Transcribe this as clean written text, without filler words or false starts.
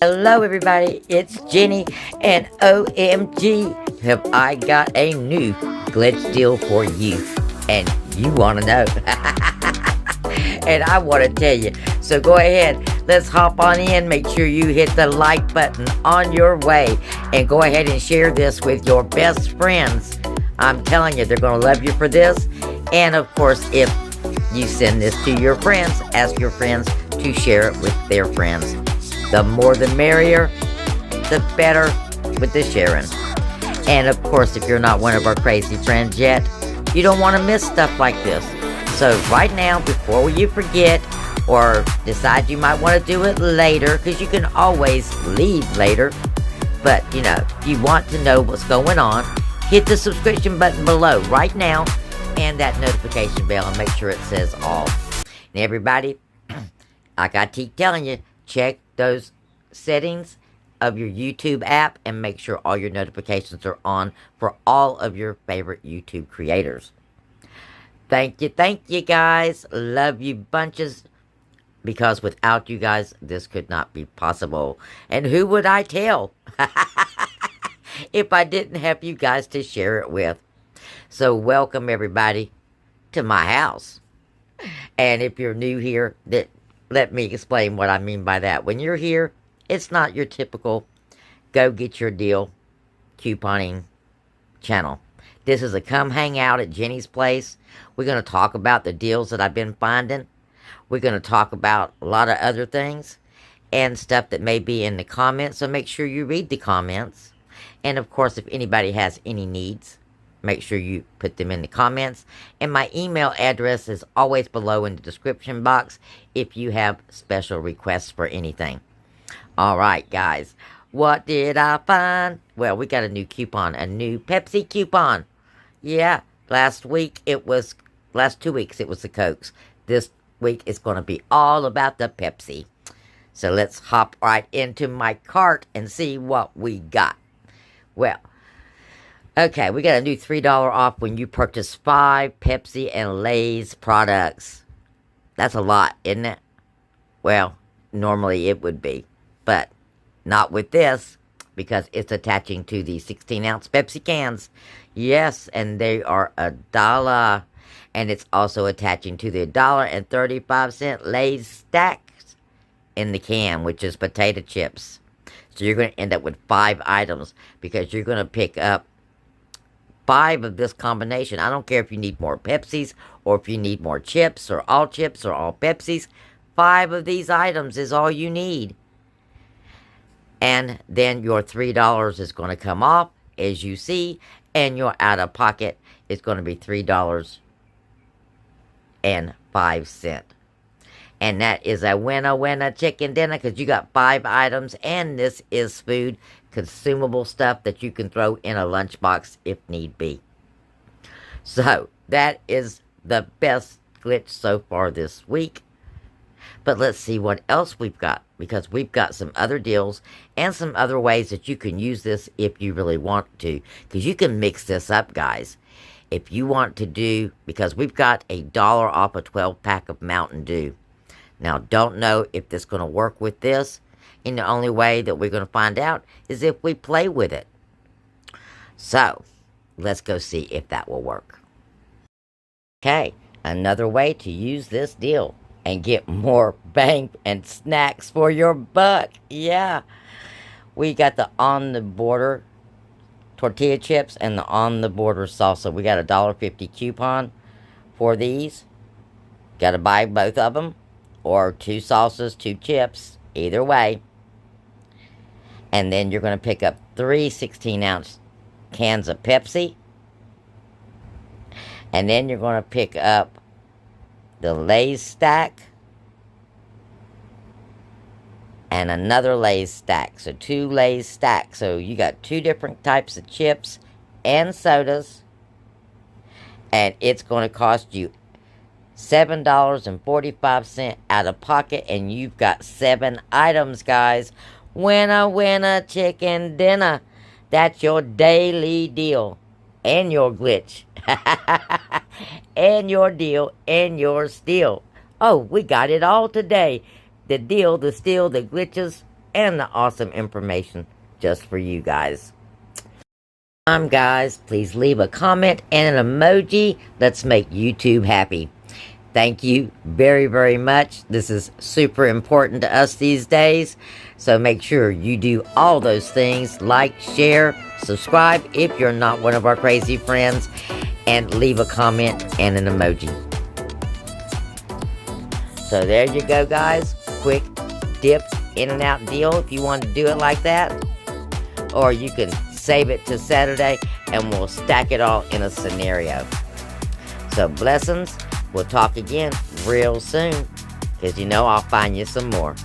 Hello everybody, it's Jenny, and OMG, have I got a new glitch deal for you, and you want to know, and I want to tell you, so go ahead, let's hop on in, make sure you hit the like button on your way, and go ahead and share this with your best friends. I'm telling you, they're going to love you for this, and of course, if you send this to your friends, ask your friends to share it with their friends. The more the merrier, the better with the sharing. And of course, if you're not one of our crazy friends yet, you don't want to miss stuff like this. So right now, before you forget or decide you might want to do it later, because you can always leave later, but if you want to know what's going on, hit the subscription button below right now and that notification bell, and make sure it says all. And everybody, like I keep telling you, check those settings of your YouTube app and make sure all your notifications are on for all of your favorite YouTube creators. Thank you guys. Love you bunches, because without you guys, this could not be possible. And who would I tell if I didn't have you guys to share it with? So welcome everybody to my house. And if you're new here, let me explain what I mean by that. When you're here, it's not your typical go get your deal couponing channel. This is a come hang out at Jenny's place. We're going to talk about the deals that I've been finding. We're going to talk about a lot of other things and stuff that may be in the comments. So make sure you read the comments. And of course, if anybody has any needs, make sure you put them in the comments. And my email address is always below in the description box if you have special requests for anything. All right, guys. What did I find? Well, we got a new coupon, a new Pepsi coupon. Yeah, last 2 weeks, it was the Cokes. This week, it's going to be all about the Pepsi. So let's hop right into my cart and see what we got. Well, okay, we got a new $3 off when you purchase 5 Pepsi and Lay's products. That's a lot, isn't it? Well, normally it would be, but not with this, because it's attaching to the 16-ounce Pepsi cans. Yes, and they are $1. And it's also attaching to the $1.35 Lay's stacks in the can, which is potato chips. So you're going to end up with 5 items, because you're going to pick up 5 of this combination. I don't care if you need more Pepsis, or if you need more chips, or all Pepsis. 5 of these items is all you need. And then your $3 is going to come off, as you see, and your out-of-pocket is going to be $3.05. And that is a winner chicken dinner, because you got 5 items, and this is food, consumable stuff that you can throw in a lunchbox if need be. So, that is the best glitch so far this week. But let's see what else we've got, because we've got some other deals and some other ways that you can use this if you really want to. Because you can mix this up, guys. If you want to do, because we've got $1 off a 12-pack of Mountain Dew. Now, don't know if this is going to work with this. And the only way that we're going to find out is if we play with it. So, let's go see if that will work. Okay, another way to use this deal and get more bang and snacks for your buck. Yeah, we got the On the Border tortilla chips and the On the Border salsa. We got a $1.50 coupon for these. Got to buy both of them, or 2 salsas, 2 chips, either way. And then you're going to pick up 3 16-ounce cans of Pepsi. And then you're going to pick up the Lay's stack. And another Lay's stack. So 2 Lay's stacks. So you got 2 different types of chips and sodas. And it's going to cost you $7.45 out of pocket. And you've got 7 items, guys. Winner chicken dinner. That's your daily deal. And your glitch. And your deal. And your steal. Oh, we got it all today. The deal, the steal, the glitches. and the awesome information just for you guys. Guys, please leave a comment and an emoji. Let's make YouTube happy. Thank you very, very much. This is super important to us these days. So make sure you do all those things. Like, share, subscribe if you're not one of our crazy friends. And leave a comment and an emoji. So there you go, guys. Quick dip in and out deal if you want to do it like that. Or you can save it to Saturday and we'll stack it all in a scenario. So blessings. We'll talk again real soon, because you know I'll find you some more.